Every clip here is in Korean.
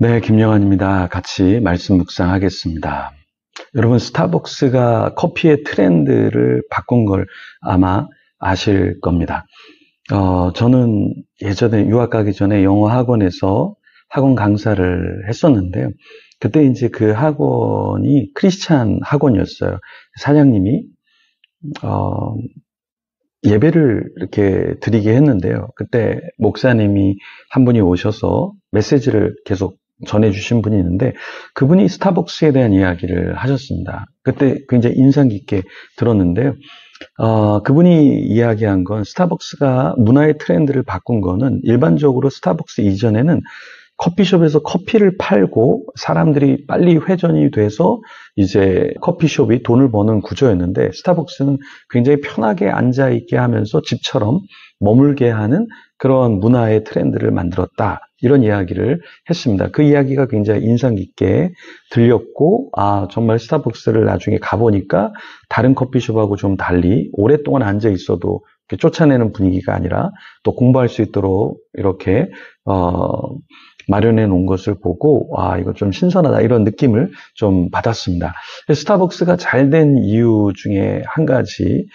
네, 김영환입니다. 같이 말씀 묵상하겠습니다. 여러분, 스타벅스가 커피의 트렌드를 바꾼 걸 아마 아실 겁니다. 저는 예전에 유학 가기 전에 영어 학원에서 학원 강사를 했었는데요. 그때 이제 그 학원이 크리스찬 학원이었어요. 사장님이, 어, 예배를 이렇게 드리게 했는데요. 그때 목사님이 한 분이 오셔서 메시지를 계속 전해주신 분이 있는데 그분이 스타벅스에 대한 이야기를 하셨습니다. 그때 굉장히 인상 깊게 들었는데요. 그분이 이야기한 건 스타벅스가 문화의 트렌드를 바꾼 거는 일반적으로 스타벅스 이전에는 커피숍에서 커피를 팔고 사람들이 빨리 회전이 돼서 이제 커피숍이 돈을 버는 구조였는데 스타벅스는 굉장히 편하게 앉아있게 하면서 집처럼 머물게 하는 그런 문화의 트렌드를 만들었다. 이런 이야기를 했습니다. 그 이야기가 굉장히 인상 깊게 들렸고, 정말 스타벅스를 나중에 가보니까 다른 커피숍하고 좀 달리 오랫동안 앉아 있어도 쫓아내는 분위기가 아니라 또 공부할 수 있도록 이렇게, 마련해 놓은 것을 보고, 이거 좀 신선하다, 이런 느낌을 좀 받았습니다. 스타벅스가 잘 된 이유 중에 한 가지,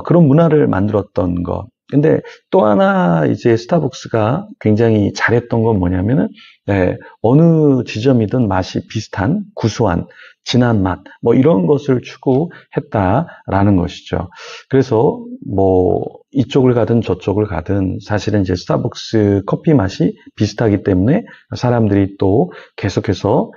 그런 문화를 만들었던 것. 근데 또 하나 이제 스타벅스가 굉장히 잘했던 건 뭐냐면은, 어느 지점이든 맛이 비슷한, 구수한, 진한 맛, 뭐 이런 것을 추구했다라는 것이죠. 그래서 뭐 이쪽을 가든 저쪽을 가든 사실은 이제 스타벅스 커피 맛이 비슷하기 때문에 사람들이 또 계속해서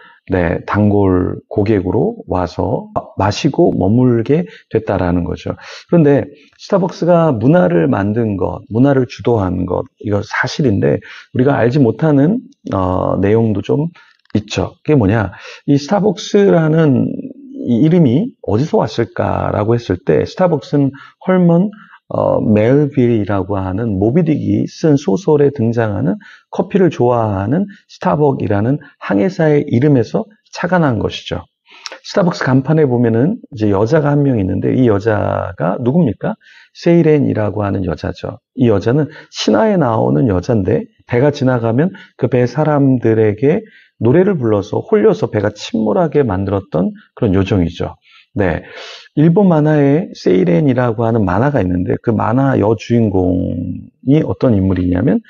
단골 고객으로 와서 마시고 머물게 됐다라는 거죠. 그런데 스타벅스가 문화를 만든 것, 문화를 주도한 것, 이거 사실인데 우리가 알지 못하는 내용도 좀 있죠. 그게 뭐냐? 이 스타벅스라는 이 이름이 어디서 왔을까라고 했을 때 스타벅스는 헐먼 멜빌이라고 하는 모비딕이 쓴 소설에 등장하는 커피를 좋아하는 스타벅이라는 항해사의 이름에서 착안한 것이죠. 스타벅스 간판에 보면은 이제 여자가 한 명 있는데 이 여자가 누굽니까? 세이렌이라고 하는 여자죠. 이 여자는 신화에 나오는 여자인데 배가 지나가면 그 배 사람들에게 노래를 불러서 홀려서 배가 침몰하게 만들었던 그런 요정이죠. 네. 일본 만화에 세이렌이라고 하는 만화가 있는데 그 만화 여주인공이 어떤 인물이냐면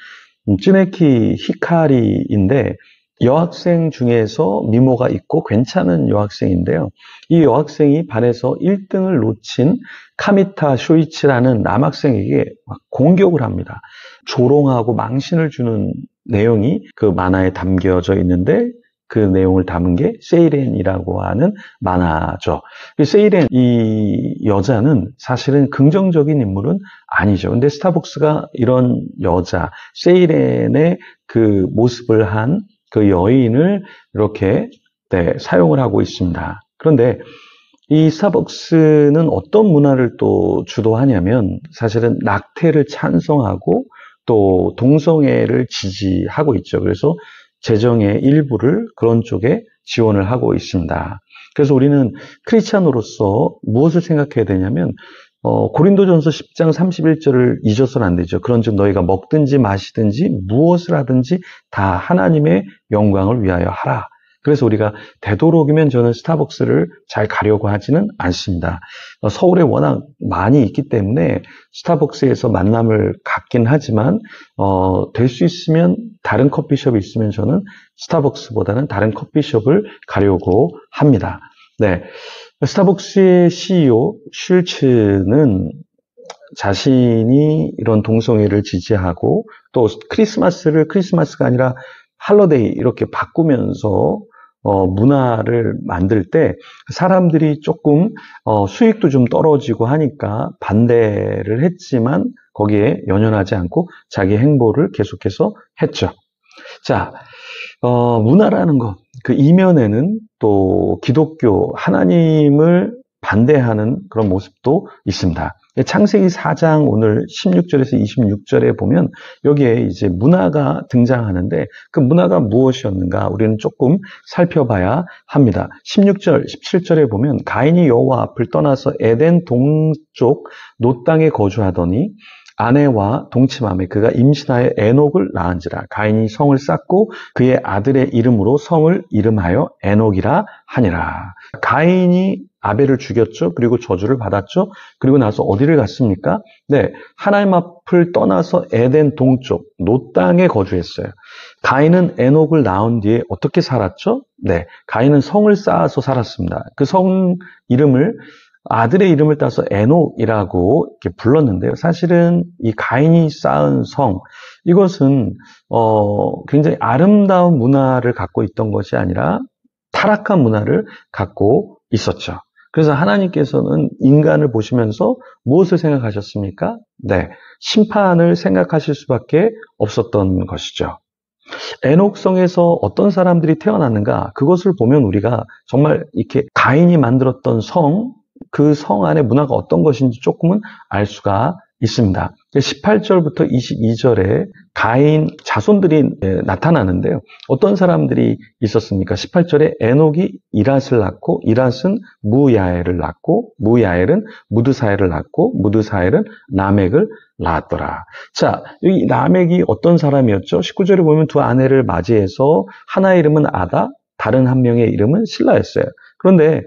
쯔메키 히카리인데 여학생 중에서 미모가 있고 괜찮은 여학생인데요. 이 여학생이 반에서 1등을 놓친 카미타 쇼이치라는 남학생에게 공격을 합니다. 조롱하고 망신을 주는 내용이 그 만화에 담겨져 있는데 그 내용을 담은 게 세이렌이라고 하는 만화죠. 세이렌 이 여자는 사실은 긍정적인 인물은 아니죠. 근데 스타벅스가 이런 여자 세이렌의 그 모습을 한 그 여인을 이렇게 사용을 하고 있습니다. 그런데 이 스타벅스는 어떤 문화를 또 주도하냐면 사실은 낙태를 찬성하고 또 동성애를 지지하고 있죠. 그래서 재정의 일부를 그런 쪽에 지원을 하고 있습니다. 그래서 우리는 크리스찬으로서 무엇을 생각해야 되냐면 고린도전서 10장 31절을 잊어서는 안 되죠. 그런즉 너희가 먹든지 마시든지 무엇을 하든지 다 하나님의 영광을 위하여 하라. 그래서 우리가 되도록이면 저는 스타벅스를 잘 가려고 하지는 않습니다. 서울에 워낙 많이 있기 때문에 스타벅스에서 만남을 갖긴 하지만 될 수 있으면 다른 커피숍이 있으면 저는 스타벅스보다는 다른 커피숍을 가려고 합니다. 네. 스타벅스의 CEO 슐츠는 자신이 이런 동성애를 지지하고 또 크리스마스를 크리스마스가 아니라 할러데이 이렇게 바꾸면서 문화를 만들 때 사람들이 조금 수익도 좀 떨어지고 하니까 반대를 했지만 거기에 연연하지 않고 자기 행보를 계속해서 했죠. 자, 문화라는 것, 그 이면에는 또 기독교, 하나님을 반대하는 그런 모습도 있습니다. 창세기 4장 오늘 16절에서 26절에 보면 여기에 이제 문화가 등장하는데 그 문화가 무엇이었는가 우리는 조금 살펴봐야 합니다. 16절, 17절에 보면 가인이 여호와 앞을 떠나서 에덴 동쪽 놋 땅에 거주하더니 아내와 동침함에 그가 임신하여 에녹을 낳은지라. 가인이 성을 쌓고 그의 아들의 이름으로 성을 이름하여 에녹이라 하니라. 가인이 아벨을 죽였죠. 그리고 저주를 받았죠. 그리고 나서 어디를 갔습니까? 네, 하나님 앞을 떠나서 에덴 동쪽 노 땅에 거주했어요. 가인은 에녹을 낳은 뒤에 어떻게 살았죠? 네, 가인은 성을 쌓아서 살았습니다. 그 성 이름을 아들의 이름을 따서 에녹이라고 이렇게 불렀는데요. 사실은 이 가인이 쌓은 성, 이것은 굉장히 아름다운 문화를 갖고 있던 것이 아니라 타락한 문화를 갖고 있었죠. 그래서 하나님께서는 인간을 보시면서 무엇을 생각하셨습니까? 네, 심판을 생각하실 수밖에 없었던 것이죠. 에녹성에서 어떤 사람들이 태어났는가? 그것을 보면 우리가 정말 이렇게 가인이 만들었던 성, 그 성 안의 문화가 어떤 것인지 조금은 알 수가 있습니다. 18절부터 22절에 가인 자손들이 나타나는데요. 어떤 사람들이 있었습니까? 18절에 에녹이 이랏을 낳고 이랏은 무야엘을 낳고 무야엘은 무드사엘을 낳고 무드사엘은 라멕을 낳았더라. 자, 여기 라멕이 어떤 사람이었죠? 19절에 보면 두 아내를 맞이해서 하나의 이름은 아다, 다른 한 명의 이름은 실라였어요. 그런데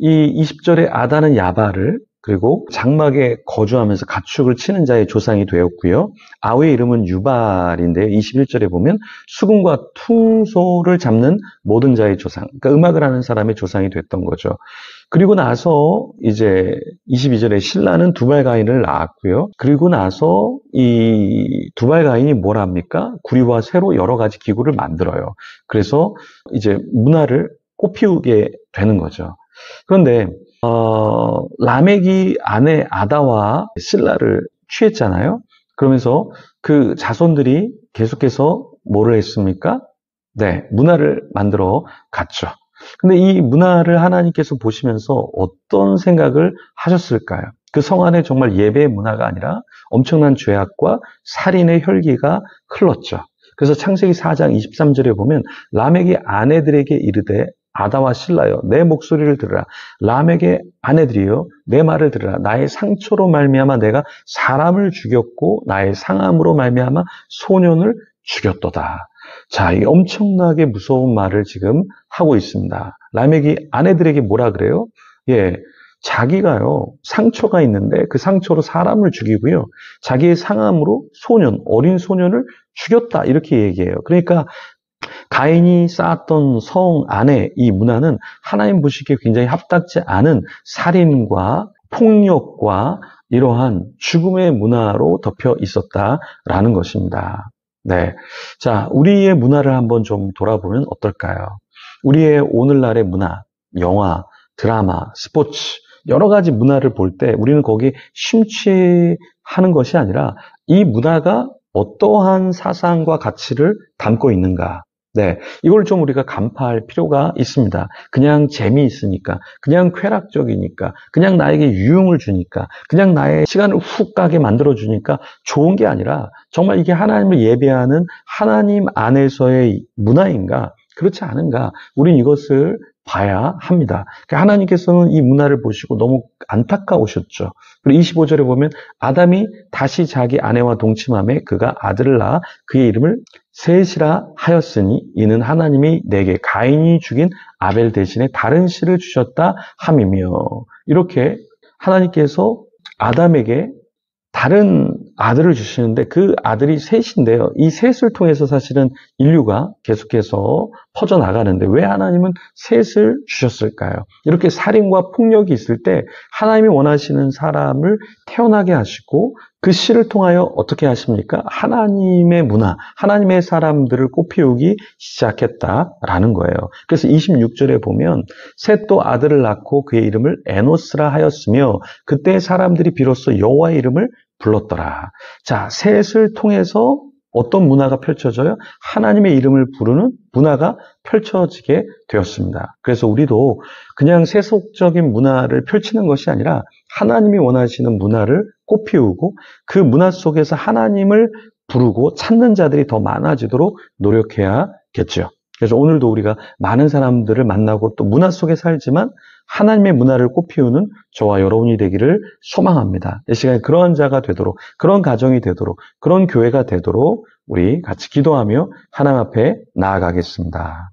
이 20절에 아다는 야발을, 그리고 장막에 거주하면서 가축을 치는 자의 조상이 되었고요. 아우의 이름은 유발인데요. 21절에 보면 수금과 퉁소를 잡는 모든 자의 조상, 그러니까 음악을 하는 사람의 조상이 됐던 거죠. 그리고 나서 이제 22절에 신라는 두발가인을 낳았고요. 그리고 나서 이 두발가인이 뭘 합니까? 구리와 쇠로 여러 가지 기구를 만들어요. 그래서 이제 문화를 꽃피우게 되는 거죠. 그런데 라멕이 아내 아다와 실라를 취했잖아요. 그러면서 그 자손들이 계속해서 뭐를 했습니까? 네, 문화를 만들어 갔죠. 근데 이 문화를 하나님께서 보시면서 어떤 생각을 하셨을까요? 그 성 안에 정말 예배의 문화가 아니라 엄청난 죄악과 살인의 혈기가 흘렀죠. 그래서 창세기 4장 23절에 보면 라멕이 아내들에게 이르되 아다와 실라여 내 목소리를 들으라. 라멕의 아내들이여 내 말을 들으라. 나의 상처로 말미암아 내가 사람을 죽였고 나의 상함으로 말미암아 소년을 죽였도다. 자, 이 엄청나게 무서운 말을 지금 하고 있습니다. 라멕이 아내들에게 뭐라 그래요? 예, 자기가요 상처가 있는데 그 상처로 사람을 죽이고요. 자기의 상함으로 어린 소년을 죽였다, 이렇게 얘기해요. 그러니까 가인이 쌓았던 성 안에 이 문화는 하나님 보시기에 굉장히 합당치 않은 살인과 폭력과 이러한 죽음의 문화로 덮여 있었다라는 것입니다. 네. 자, 우리의 문화를 한번 좀 돌아보면 어떨까요? 우리의 오늘날의 문화, 영화, 드라마, 스포츠, 여러 가지 문화를 볼 때 우리는 거기에 심취하는 것이 아니라 이 문화가 어떠한 사상과 가치를 담고 있는가. 네, 이걸 좀 우리가 간파할 필요가 있습니다. 그냥 재미있으니까, 그냥 쾌락적이니까, 그냥 나에게 유흥을 주니까, 그냥 나의 시간을 훅 가게 만들어주니까 좋은 게 아니라 정말 이게 하나님을 예배하는 하나님 안에서의 문화인가, 그렇지 않은가, 우린 이것을 봐야 합니다. 하나님께서는 이 문화를 보시고 너무 안타까우셨죠. 그리고 25절에 보면 아담이 다시 자기 아내와 동침함에 그가 아들을 낳아 그의 이름을 셋이라 하였으니 이는 하나님이 내게 가인이 죽인 아벨 대신에 다른 씨를 주셨다 함이며, 이렇게 하나님께서 아담에게 다른 아들을 주시는데 그 아들이 셋인데요. 이 셋을 통해서 사실은 인류가 계속해서 퍼져나가는데 왜 하나님은 셋을 주셨을까요? 이렇게 살인과 폭력이 있을 때 하나님이 원하시는 사람을 태어나게 하시고 그 씨를 통하여 어떻게 하십니까? 하나님의 문화, 하나님의 사람들을 꽃피우기 시작했다라는 거예요. 그래서 26절에 보면 셋도 아들을 낳고 그의 이름을 에노스라 하였으며 그때 사람들이 비로소 여호와의 이름을 불렀더라. 자, 셋을 통해서 어떤 문화가 펼쳐져요? 하나님의 이름을 부르는 문화가 펼쳐지게 되었습니다. 그래서 우리도 그냥 세속적인 문화를 펼치는 것이 아니라 하나님이 원하시는 문화를 꽃피우고 그 문화 속에서 하나님을 부르고 찾는 자들이 더 많아지도록 노력해야겠죠. 그래서 오늘도 우리가 많은 사람들을 만나고 또 문화 속에 살지만 하나님의 문화를 꽃피우는 저와 여러분이 되기를 소망합니다. 이 시간에 그러한 자가 되도록, 그런 가정이 되도록, 그런 교회가 되도록 우리 같이 기도하며 하나님 앞에 나아가겠습니다.